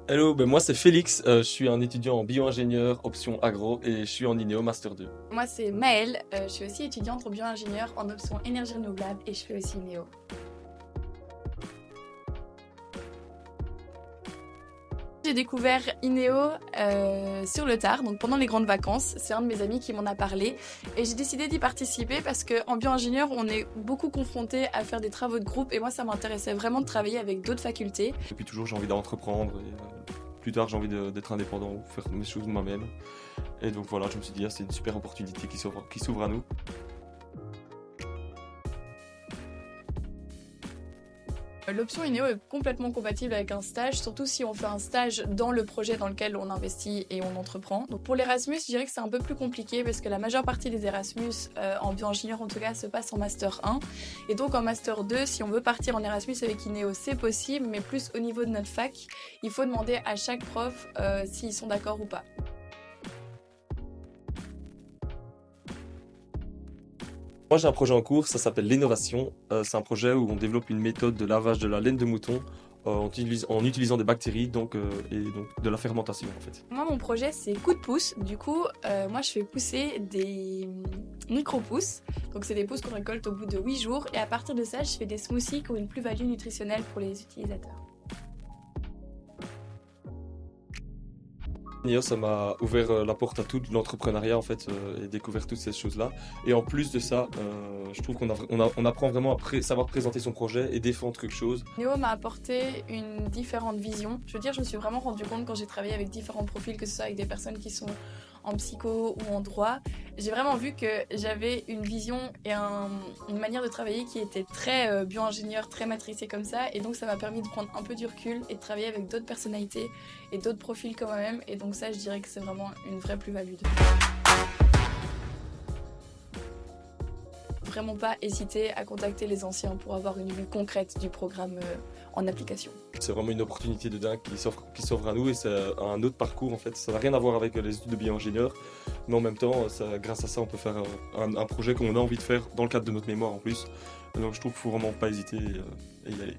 Hello, ben moi c'est Félix, je suis un étudiant en bio-ingénieur option agro et je suis en INEO Master 2. Moi, c'est Maëlle, je suis aussi étudiante en bio-ingénieur en option énergie renouvelable et je fais aussi Néo. J'ai découvert INEO sur le tard, donc pendant les grandes vacances. C'est un de mes amis qui m'en a parlé et j'ai décidé d'y participer parce qu'en bio-ingénieur, on est beaucoup confronté à faire des travaux de groupe et moi, ça m'intéressait vraiment de travailler avec d'autres facultés. Depuis toujours j'ai envie d'entreprendre et plus tard j'ai envie d'être indépendant ou faire mes choses moi-même. Et donc voilà, je me suis dit, ah, c'est une super opportunité qui s'ouvre à nous. L'option INEO est complètement compatible avec un stage, surtout si on fait un stage dans le projet dans lequel on investit et on entreprend. Donc pour l'Erasmus, je dirais que c'est un peu plus compliqué parce que la majeure partie des Erasmus, en bio-ingénieur en tout cas, se passe en Master 1. Et donc en Master 2, si on veut partir en Erasmus avec INEO, c'est possible, mais plus au niveau de notre fac, il faut demander à chaque prof s'ils sont d'accord ou pas. Moi j'ai un projet en cours, ça s'appelle l'innovation. C'est un projet où on développe une méthode de lavage de la laine de mouton en utilisant des bactéries et donc de la fermentation en fait. Moi, mon projet, c'est coup de pouce. Du coup, moi, je fais pousser des micro-pousses. Donc, c'est des pousses qu'on récolte au bout de 8 jours. Et à partir de ça, je fais des smoothies qui ont une plus-value nutritionnelle pour les utilisateurs. INEO, ça m'a ouvert la porte à tout l'entrepreneuriat en fait et découvert toutes ces choses-là. Et en plus de ça, je trouve qu'on apprend vraiment à savoir présenter son projet et défendre quelque chose. Néo m'a apporté une différente vision. Je veux dire, je me suis vraiment rendu compte quand j'ai travaillé avec différents profils, que ce soit avec des personnes qui sont en psycho ou en droit. J'ai vraiment vu que j'avais une vision et une manière de travailler qui était très bio-ingénieur, très matrixée comme ça. Et donc, ça m'a permis de prendre un peu du recul et de travailler avec d'autres personnalités et d'autres profils comme moi-même. Et donc, ça, je dirais que c'est vraiment une vraie plus-value. Vraiment pas hésiter à contacter les anciens pour avoir une vue concrète du programme en application. C'est vraiment une opportunité de dingue qui s'offre à nous et c'est un autre parcours en fait. Ça n'a rien à voir avec les études de bio-ingénieur, mais en même temps, grâce à ça, on peut faire un projet qu'on a envie de faire dans le cadre de notre mémoire en plus. Donc je trouve qu'il ne faut vraiment pas hésiter et y aller.